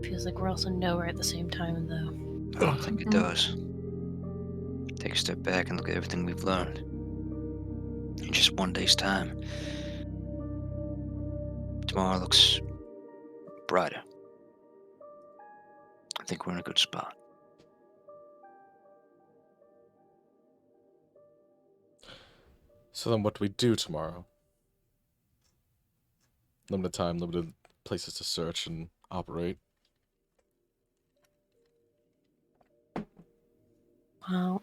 Feels like we're also nowhere at the same time, though. I don't think it does. Take a step back and look at everything we've learned. In just one day's time. Tomorrow looks brighter. I think we're in a good spot. So then what do we do tomorrow? Limited time, limited places to search and operate. Well,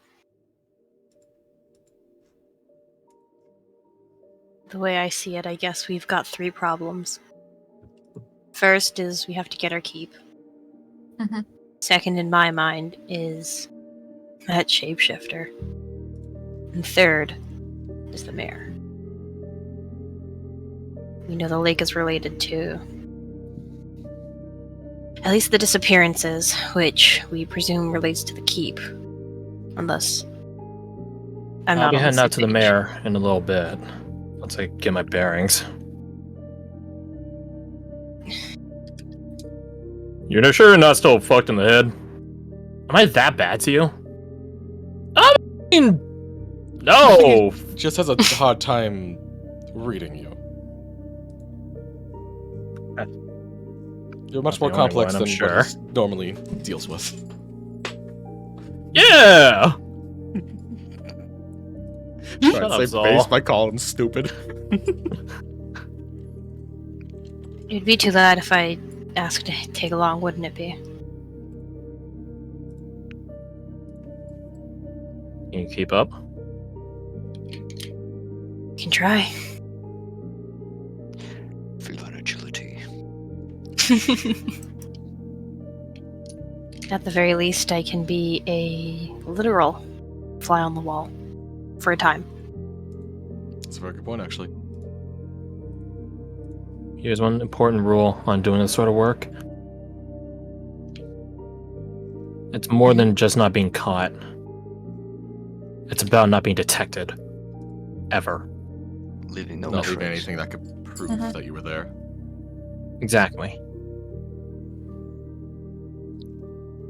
the way I see it, I guess we've got 3 problems. First is we have to get our keep. Mm-hmm. Second, in my mind, is that shapeshifter. And third is the mayor. We know the lake is related to at least the disappearances, which we presume relates to the keep. Unless I'll be heading out to the mayor in a little bit. Once I get my bearings. You're sure you're not still fucked in the head? Am I that bad to you? I mean, no! He just has a hard time reading you. You're much more complex than what he normally deals with. Yeah! Shut up, save face by calling him stupid. It'd be too loud if I asked to take along, wouldn't it be? Can you keep up? Can try. Feel that agility. At the very least, I can be a literal fly on the wall for a time. That's a very good point, actually. Here's one important rule on doing this sort of work. It's more than just not being caught. It's about not being detected. Ever. Leaving no Not trace. leaving anything that could prove that you were there. Exactly.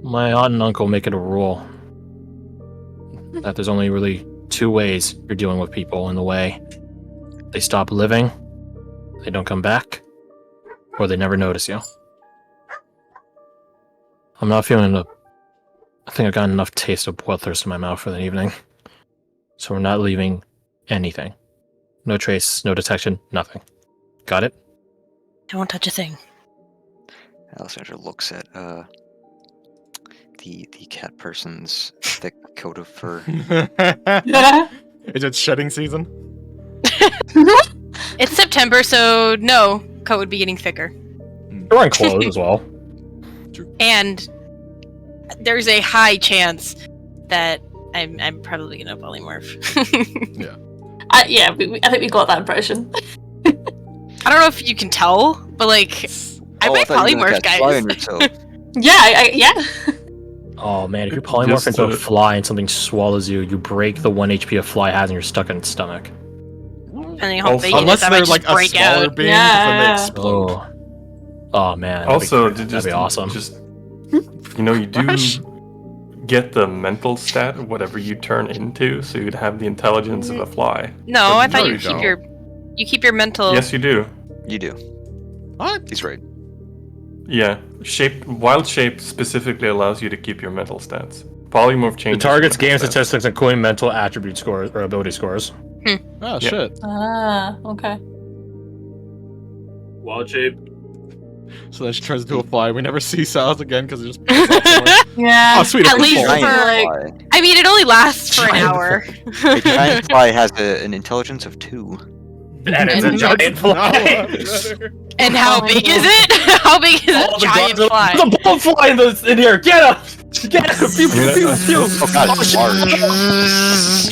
My aunt and uncle make it a rule that there's only really 2 ways you're dealing with people in the way. They stop living, they don't come back, or they never notice you. I'm not feeling I think I've got enough taste of bloodthirst in my mouth for the evening. So we're not leaving anything. No trace, no detection, nothing. Got it? I won't touch a thing. Alexandra looks at the cat person's thick coat of fur. Is it shedding season? It's September, so no, coat would be getting thicker. You're wearing clothes as well. And there's a high chance that I'm probably gonna polymorph. Yeah. Yeah, I think we got that impression. I don't know if you can tell, but like, I might polymorph, guys. Yeah. Oh man, if you polymorph into a fly and something swallows you, you break the 1 HP a fly has and you're stuck in its stomach. Depending on how big it is, unless I might they're just like a break smaller out. being, Yeah. then they explode. Oh man. Also, that'd be awesome. You do get the mental stat of whatever you turn into, so you'd have the intelligence of a fly. No, But I thought no, you keep your mental. Yes, you do. You do. What? He's right. Yeah, wild shape specifically allows you to keep your mental stats. Polymorph The changes. target's game mental stats. statistics, including mental attribute scores or ability scores. Oh, shit. Okay. Wild shape. So then she turns into a fly. We never see Sal's again because it just... Yeah. Oh, sweet. At it's least full. for like, I mean, it only lasts for an hour. A giant fly has an intelligence of 2. And it's a giant fly. And how big is it? How big is a giant fly? There's a ball fly in here. Get up! Get up! Pew, pew, pew, pew. Oh god, it's large.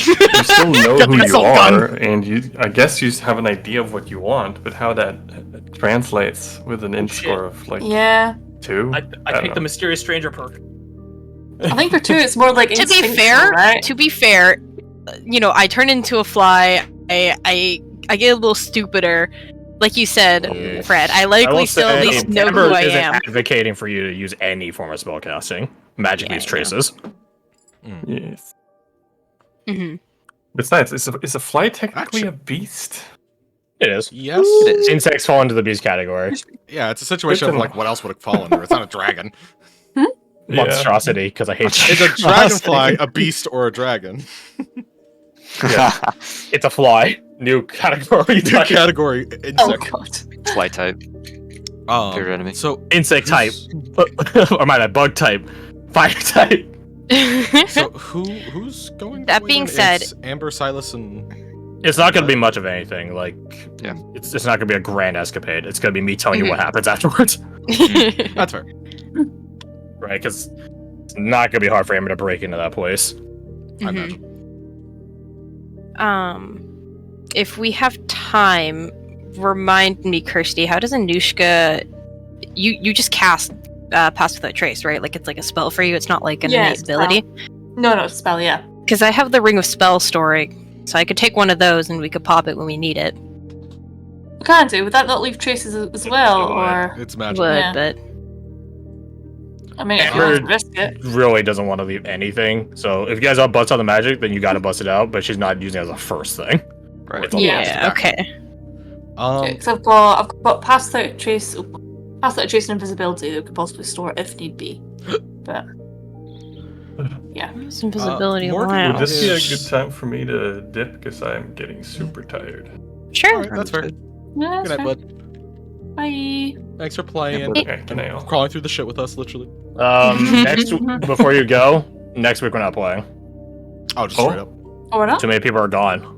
You still know Get who the you assault are, gun. and I guess you have an idea of what you want, but how that translates with an int score of like Yeah. 2. I don't picked know. the mysterious stranger perk. I think for 2 it's more like To be instinctual, fair, you know, I turn into a fly. I get a little stupider, like you said, Yeah. Fred, I I likely will still at say, least know Amber who I isn't am. advocating for you to use any form of spellcasting. Magic Yeah, leaves I know. traces. Yes. Hmm. Besides, is a fly technically Actually- a beast? It is. Yes. It is. Insects fall into the beast category. Yeah, it's a situation Good of to like, know. what else would it fall under? It's not a dragon. Monstrosity, because I hate It's a dragonfly, a beast, or a dragon. It's a fly. New category. New category, Oh insect. god. Fly type. Favorite enemy. So Insect type. who's- Or my bad, bug type. Fire type. So who's going? That to being win? said- It's Amber, Silas, and It's not going to be much of anything. Like, Yeah. it's not going to be a grand escapade. It's going to be me telling you what happens afterwards. that's fair. Right? Because it's not going to be hard for Amber to break into that place. I Mhm. imagine. If we have time, remind me, Kirsty, how does Anushka? You just cast Pass Without Trace, right? Like it's like a spell for you. It's not like an Yeah, innate it's ability. No, spell, yeah. Because I have the Ring of Spell storing, so I could take one of those and we could pop it when we need it. We can do. Would that not leave traces as well, or It's Would, magic. Yeah. but I mean, if you Amber- want to risk it. Really doesn't want to leave anything. So if you guys all bust on the magic, then you got to bust it out. But she's not using it as a first thing. Right. It's all Yeah. yeah, okay. Because I've got Pass Without Trace and Invisibility that could possibly store if need be. But yeah. It's invisibility. Morgan, wow. Would this be a Yes. good time for me to dip? Because I'm getting super tired. Sure. Alright, that's fair. Yeah, Good that's night, fair. bud. Bye. Thanks for playing. Okay, can I? Crawling through the shit with us, literally. Before you go, next week we're not playing. Oh, just Oh. straight up. Oh, we're not? Too many people are gone.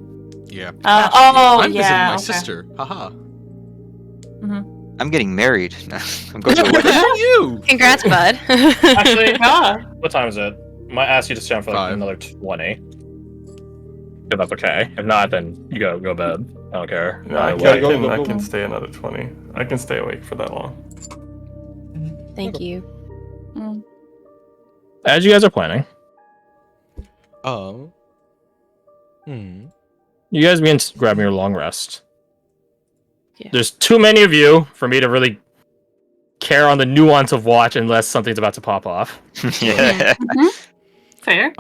Yeah. yeah. I'm visiting my Okay. sister. Haha. I'm getting married. I'm going to a Good wedding. for you. Congrats, bud. Actually, yeah. What time is it? Might ask you to stay on for like 5. another 20. If that's okay. If not, then you go bed. I don't care. No, I Either can, way. go. I can stay another 20. I can stay awake for that long. Thank you. As you guys are planning, you guys begin grabbing your long rest. Yeah. There's too many of you for me to really care on the nuance of watch unless something's about to pop off. Yeah. Fair.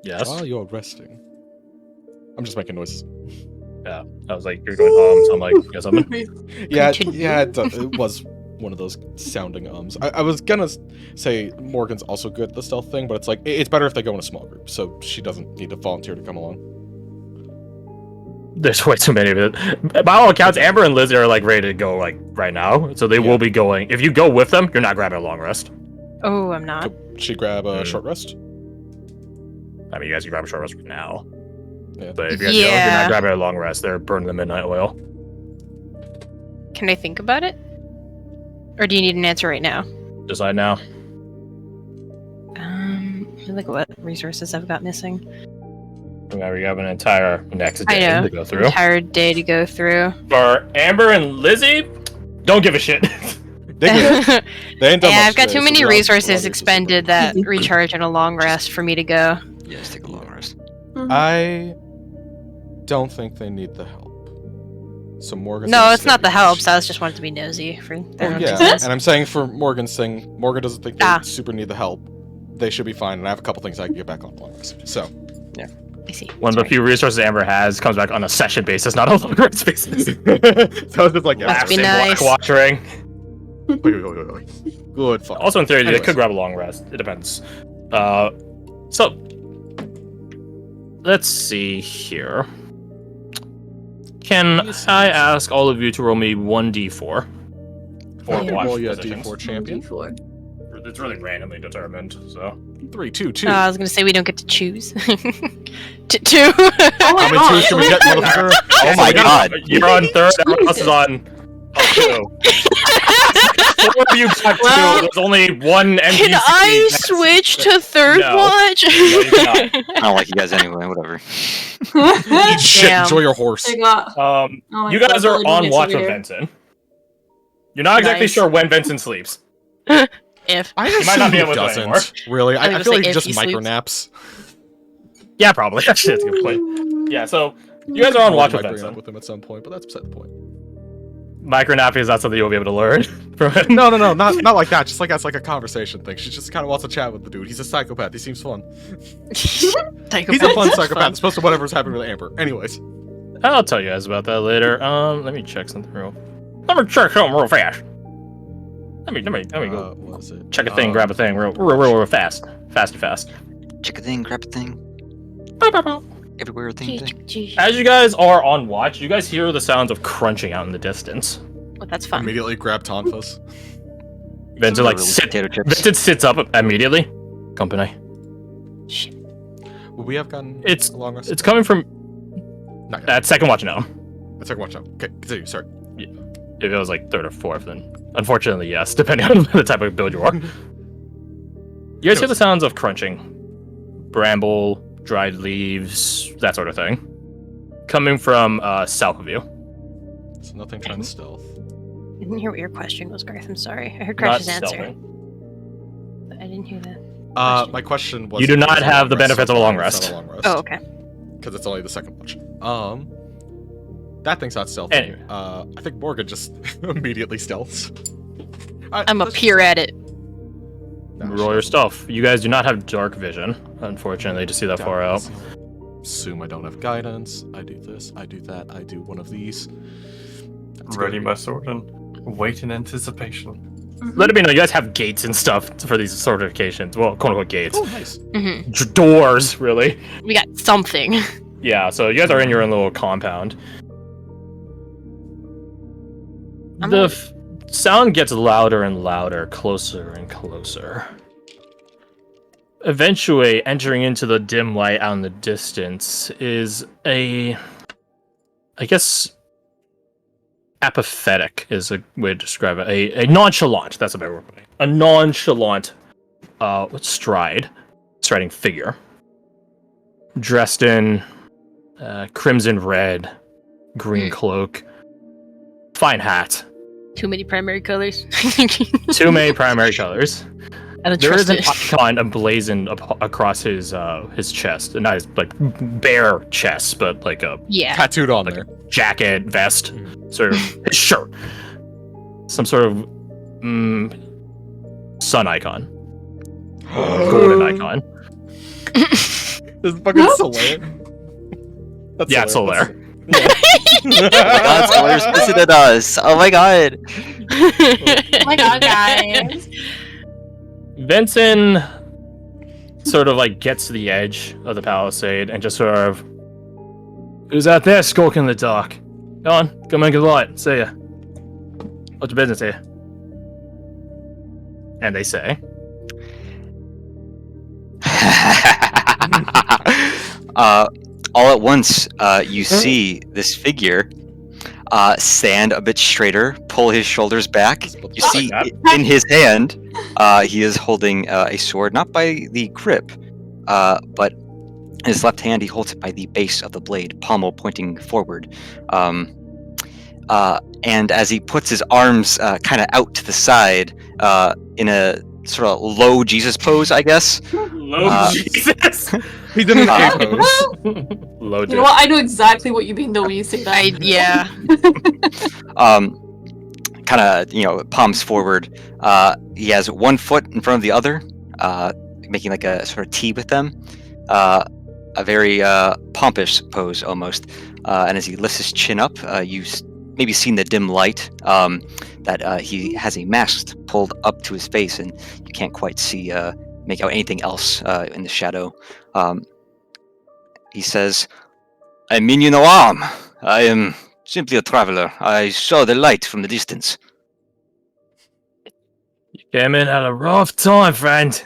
Yes. While you're resting, I'm just making noises. Yeah. I was like, you're going, so I'm like, you got something? Yeah, Continue. yeah, it was one of those sounding ums. I was gonna say Morgan's also good at the stealth thing, but it's like it's better if they go in a small group, so she doesn't need to volunteer to come along. There's way too many of it. By all accounts, Amber and Lizzie are like ready to go like right now, so they will be going. If you go with them, you're not grabbing a long rest. Oh, I'm not. Could she grab a short rest? I mean, you guys can grab a short rest right now. Yeah. But if you guys go, you're Yeah. not grabbing a long rest. They're burning the midnight oil. Can I think about it? Or do you need an answer right now? Decide now. Look at what resources I've got missing. Remember, you have an entire next I day know. to go through. Entire day to go through. For Amber and Lizzie, don't give a shit. They ain't done much I've got today, too so many we all- resources all expended that recharge in a long rest for me to go. Yes, take a long rest. I don't think they need the help. So Morgan. No, it's not the helps. I was just wanted to be nosy for their Well, own yeah, reasons. and I'm saying for Morgan's thing, Morgan doesn't think they Ah. super need the help. They should be fine, and I have a couple things I can get back on the long list. So I see. One of the Sorry. few resources Amber has comes back on a session basis, not a long rest basis. so it's just like Must be Lapsing, nice. watering. wait. Good fuck. Also, in theory, they Anyways. could grab a long rest. It depends. So let's see here. Can I ask all of you to roll me 1d4 for Yeah. watch Roll you a positions? D4 champion. It's really randomly determined, so 3, 2, 2. I was gonna say we don't get to choose. Two. Oh my How many twos can we get, motherfucker? Oh my god. you're on third. Everyone else is on 2. 4 of you got 2. Well, There's only one NPC. Can I that's- switch to third No. watch? No, you cannot. I don't like you guys anyway, whatever. Eat shit, Damn. enjoy your horse. I got. Oh my You God, guys are Billy on Mingus watch over with here. Vincent. You're not exactly Nice. sure when Vincent sleeps. If I might not be assume able to do it doesn't. anymore. Really, I was I gonna feel say like he if just he sleeps. micro naps. Yeah, probably. Actually, that's a good point. Yeah, so you guys are on watch with Might bring it up Vincent. with him at some point, but that's beside the point. Micronapping is not something you'll be able to learn from it. No, not like that. Just like as like a conversation thing. She just kind of wants to chat with the dude. He's a psychopath. He seems fun. He's a fun psychopath. As opposed to whatever's happening with Amber. Anyways. I'll tell you guys about that later. Let me check something real. Let me check something real fast. Let me go What was it? check a thing, grab a thing, real fast, fast. Check a thing, grab a thing. Everywhere a thing. As you guys are on watch, you guys hear the sounds of crunching out in the distance. Well, that's fun. Immediately grab Tonfas. Vincent like Potato chips. Vincent sits up immediately. Company. Shit. Would we have gotten It's a long rest? it's coming from Not yet. that second watch now. That's like watch out. Okay, continue. Sorry. If it was like third or fourth, then unfortunately yes, depending on the type of build you are. You guys hear the sounds of crunching, bramble, dried leaves, that sort of thing, coming from south of you. So nothing trying to stealth. I didn't hear what your question was, Garth. I'm sorry. I heard Not Crash's answer, stealthing. but I didn't hear that. My question was. You do not is it a have the long rest benefits so of a long far? It's rest. not a long rest. Oh, okay. Because it's only the second watch. That thing's not stealthy. Anyway. I think Morgan just immediately stealths. I'm a peer at it. Nah, Roll your stuff. You guys do not have dark vision, unfortunately, to see that far out. Assume I don't have guidance. I do this. I do that. I do one of these. That's Ready good. my sword and wait in anticipation. Let it be known, you guys have gates and stuff for these sort of occasions. Well, quote unquote gates. Oh, nice. Hmm. Doors, really. We got something. Yeah, so you guys are in your own little compound. I'm The gonna- sound gets louder and louder, closer and closer. Eventually, entering into the dim light out in the distance is I guess, apathetic is a way to describe it. A nonchalant, that's a better word. A nonchalant striding figure. Dressed in crimson red, green cloak, fine hat. Too many primary colors. Too many primary colors. I don't There is trust an it. icon emblazoned across his chest, and not his like bare chest, but like a Yeah. Tattooed on Like there. jacket, vest, sort of his shirt, some sort of sun icon, golden icon. This is fucking Solaire. That's Yeah, it's Solaire. God, Solar's visited us. Oh my god. Oh my god, guys. Vincent sort of like gets to the edge of the palisade and just sort of, who's out there skulking in the dark? Go on, come and get light. See ya. What's your business here? And they say, All at once, you see this figure stand a bit straighter, pull his shoulders back. You see in his hand, he is holding a sword, not by the grip, but in his left hand, he holds it by the base of the blade, pommel pointing forward. And as he puts his arms kind of out to the side in a sort of low Jesus pose, I guess. "Low Jesus." He did an A pose. Low You know what? I know exactly what you mean though when you say that. Yeah. Kind of, palms forward. He has one foot in front of the other, making like a sort of T with them. A very pompous pose almost. And as he lifts his chin up, you maybe seen the dim light that he has a mask pulled up to his face, and you can't quite see make out anything else in the shadow. He says, "I mean you no harm. I am simply a traveler. I saw the light from the distance." You came in at a rough time, friend.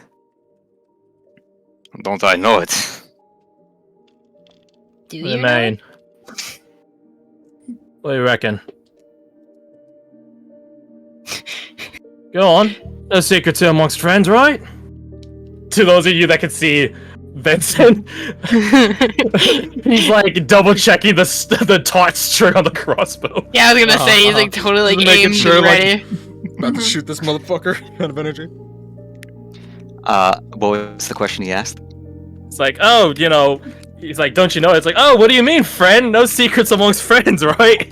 Don't I know it? Do What you do know? mean? What do you reckon? Go on. No secrets here amongst friends, right? To those of you that can see Vincent, he's like double checking the taut string on the crossbow. Yeah, I was gonna say he's like totally like Making aimed sure, and like- ready. About to shoot this motherfucker out of energy. What was the question he asked? It's like, oh, he's like, don't you know? It's like, oh, what do you mean, friend? No secrets amongst friends, right?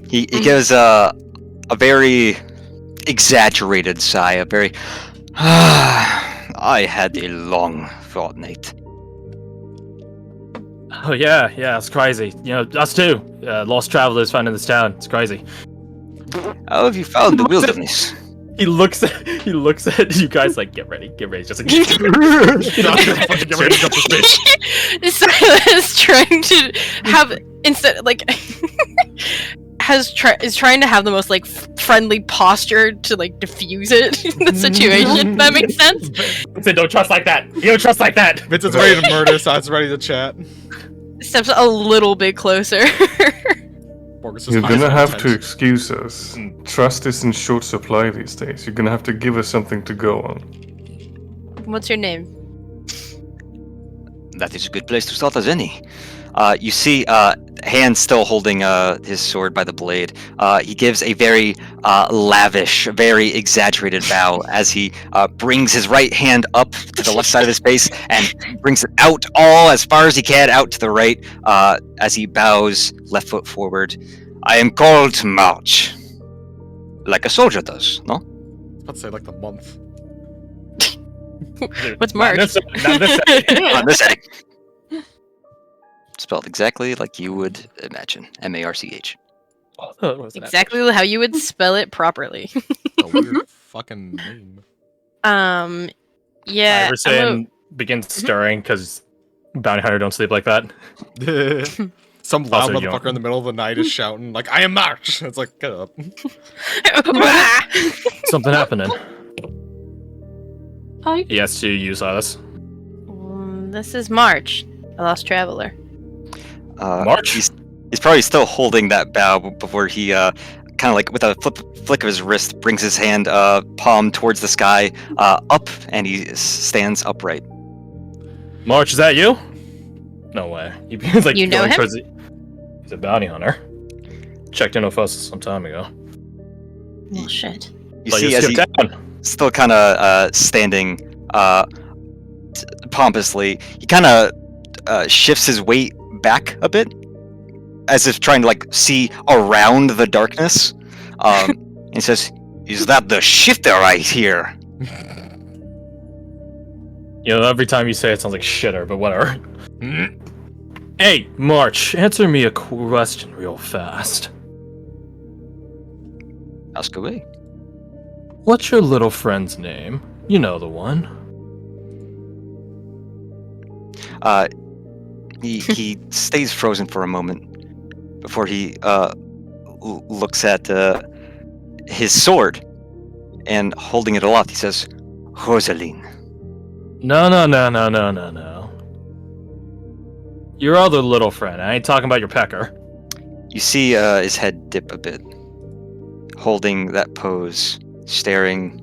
He gives a very exaggerated sigh, a very I had a long fortnight. Oh yeah, it's crazy. Us too. Lost travelers found in this town. It's crazy. How have you found the wilderness? He looks at you guys like, get ready, just like, get ready to jump this bitch. Silas trying to have instead like is trying to have the most like friendly posture to like diffuse it the situation. If that makes sense. Vincent, don't trust like that. You don't trust like that. Vincent's ready to murder, so it's ready to chat. Steps a little bit closer. You're gonna have to excuse us. Trust is in short supply these days. You're gonna have to give us something to go on. What's your name? That is a good place to start as any. You see, hand still holding his sword by the blade. He gives a very lavish, very exaggerated bow as he brings his right hand up to the left side of his face and brings it out all as far as he can out to the right as he bows left foot forward. I am called to march. Like a soldier does, no? I was about to say like the month. What's March? Not this On this setting. Spelled exactly like you would imagine. M-A-R-C-H. Exactly how you would spell it properly. A weird fucking name. Yeah. Iverson begins stirring because bounty hunter don't sleep like that. Some loud Also, you motherfucker in the middle of the night is shouting like, "I am March!" It's like, get up. Something happening. Hi. He has to use us. This is March, a lost traveler. March? He's probably still holding that bow before he kind of like with a flick of his wrist brings his hand palm towards the sky up, and he stands upright. March, is that you? No way. He's like You know going him? towards he's a bounty hunter. Checked in with us some time ago. Well, shit. You But see, you as he skipped down. still kind of standing pompously, he kind of shifts his weight back a bit, as if trying to like see around the darkness. He says, "Is that the shifter I hear?" Every time you say it sounds like shitter, but whatever. Hey, March, answer me a question real fast. Ask away. What's your little friend's name? You know the one. He stays frozen for a moment before he looks at his sword, and holding it aloft, he says, "Rosaline." No. Your other little friend. I ain't talking about your pecker. You see his head dip a bit, holding that pose, staring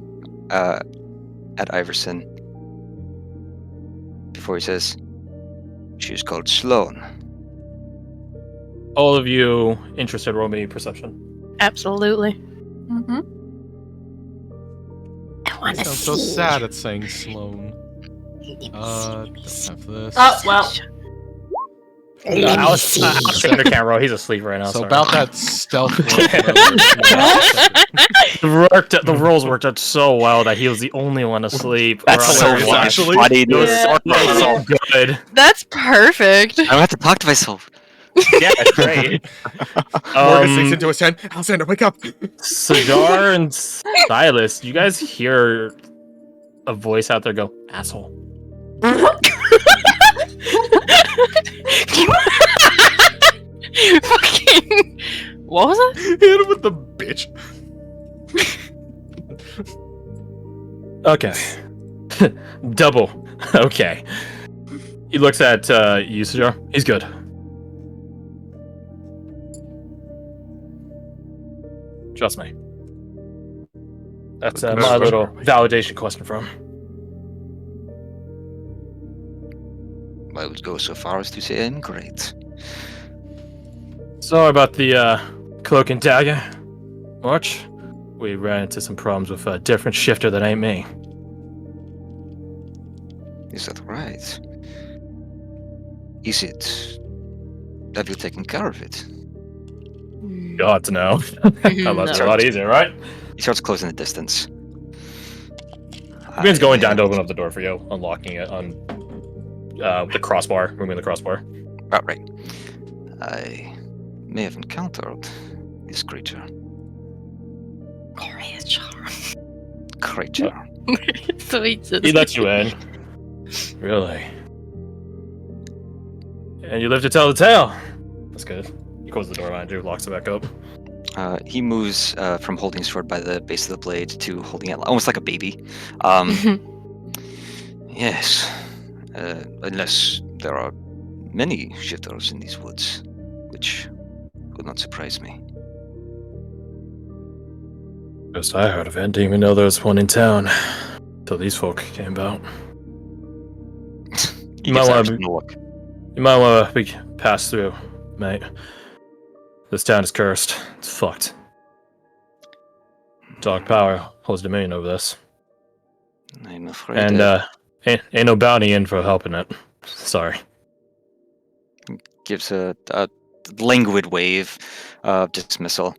at Iverson, before he says, "She's called Sloane." All of you interested, roll me perception. Absolutely. Mm-hmm. I want to Sounds see. so sad at saying Sloan. Don't have this. Oh, well. Alice can't roll. He's asleep right now. So sorry. about that stealth roll. The rolls worked out so well that he was the only one asleep. That's Or so otherwise- hilarious, actually. funny. It was Yeah. so good. That's perfect. I don't have to talk to myself. Yeah, it's great. Morgan sinks into his tent. Alexander, wake up! Cigar and Silas, you guys hear a voice out there go, "Asshole." Fucking. What was that? Hit him with the bitch. Okay. Double. Okay. He looks at you, Cigar. He's good. Trust me. That's my little validation question from him. I would go so far as to say I'm great. Sorry about the cloak and dagger, March. We ran into some problems with a different shifter that ain't me. Is that right? Is it? Have you taken care of it? You ought to know. That must be a lot easier, right? He starts closing the distance. Vin's going down to open up the door for you, unlocking it on the crossbar, removing the crossbar. Oh, right. I may have encountered this creature. Creature. So he just... He lets you in. Really? And you live to tell the tale. That's good. He closes the door behind you, locks it back up. He moves from holding his sword by the base of the blade to holding it almost like a baby. Yes. Unless there are many shifters in these woods, which would not surprise me. First I heard of it, didn't even know there was one in town. Till these folk came about. You might want to pass through, mate. This town is cursed. It's fucked. Dark power holds dominion over this. I'm afraid. And ain't no bounty in for helping it. Sorry. Gives a languid wave of dismissal.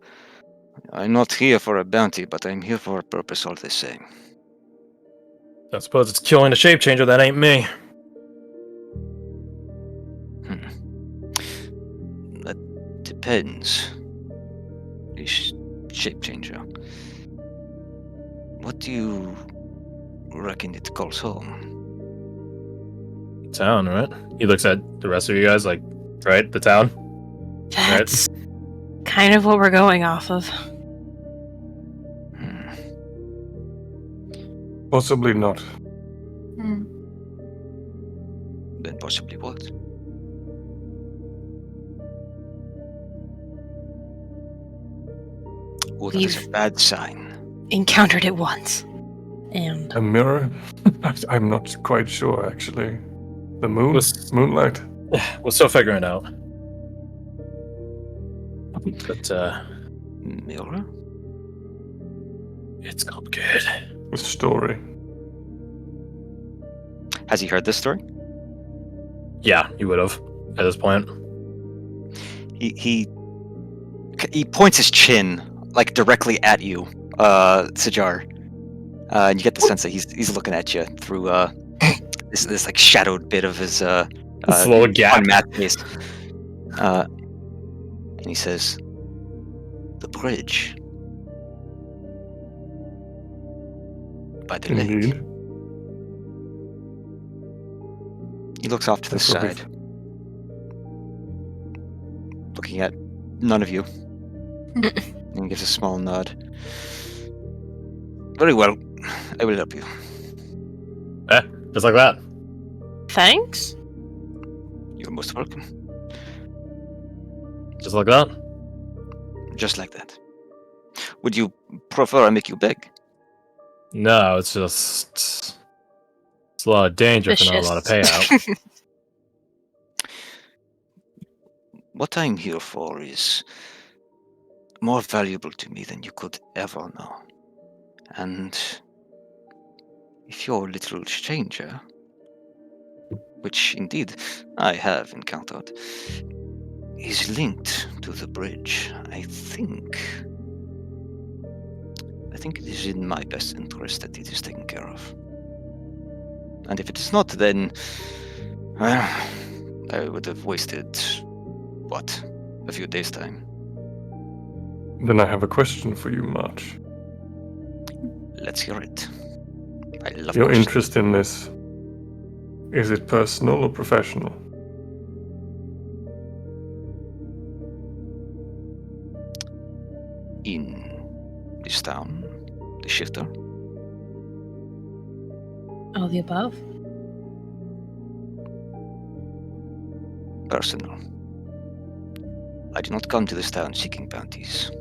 I'm not here for a bounty, but I'm here for a purpose all the same. I suppose it's killing the shape changer. That ain't me. That depends. This shape changer. What do you reckon it calls home? Town, right? He looks at the rest of you guys like, right? The town? That's kind of what we're going off of. Possibly not. Then possibly what? Oh, that is a bad sign. Encountered it once. And A mirror? I'm not quite sure, actually. The moon? Moonlight? We're still figuring it out. But, Mirror? it's complicated. A story. Has he heard this story? Yeah, you would have at this point. He points his chin like directly at you, Sajar, and you get the sense that he's looking at you through this like shadowed bit of his This little gap. unmatched face. And he says, "The bridge by the lake." Indeed. He looks off to the That's what we- side, looking at none of you, and gives a small nod. Very well, I will help you. Just like that. thanks? You're most welcome. Just like that. Just like that. Would you prefer I make you beg? No, it's just... It's a lot of danger for not a lot of payout. What I'm here for is more valuable to me than you could ever know. And if your little stranger, which indeed I have encountered, is linked to the bridge, I think it is in my best interest that it is taken care of. And if it is not, then, well, I would have wasted, what, a few days' time. Then I have a question for you, March. Let's hear it. I love Your questions. interest in this, is it personal or professional? In this town, the shifter. All the above? Personal. I do not come to this town seeking bounties.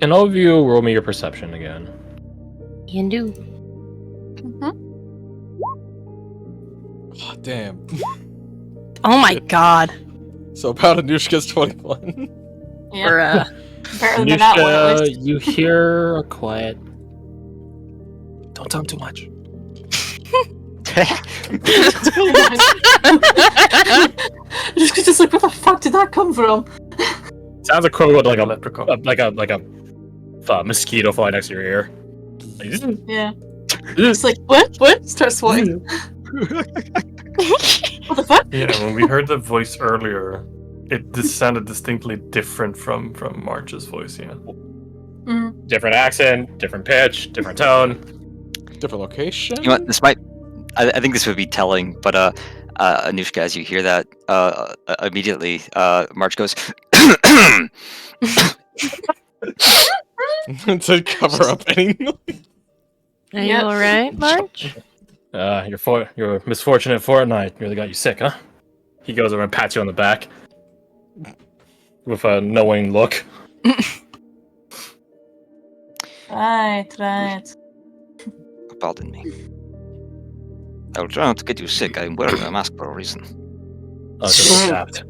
Can all of you roll me your perception again? You can do. Oh, damn. Oh my god. So about Anushka's 21. Yeah. Or Better than that one, at least. You hear a quiet. Don't tell him too much. Just like, where the fuck did that come from? Sounds equivalent to Leprechaun. like a mosquito flying next to your ear. Like, Yeah. It's like, what? Start swatting. What the fuck? Yeah, when we heard the voice earlier, this sounded distinctly different from March's voice. Yeah. different accent, different pitch, different tone. Different location. You know what? This might. I think this would be telling, but Anushka, as you hear that, immediately, March goes. To cover up any noise. Are you alright, March? Your misfortunate fortnight really got you sick, huh? He goes over and pats you on the back with a knowing look. Right. Pardon me. I will try not to get you sick. I'm wearing a mask for a reason. Just adapt.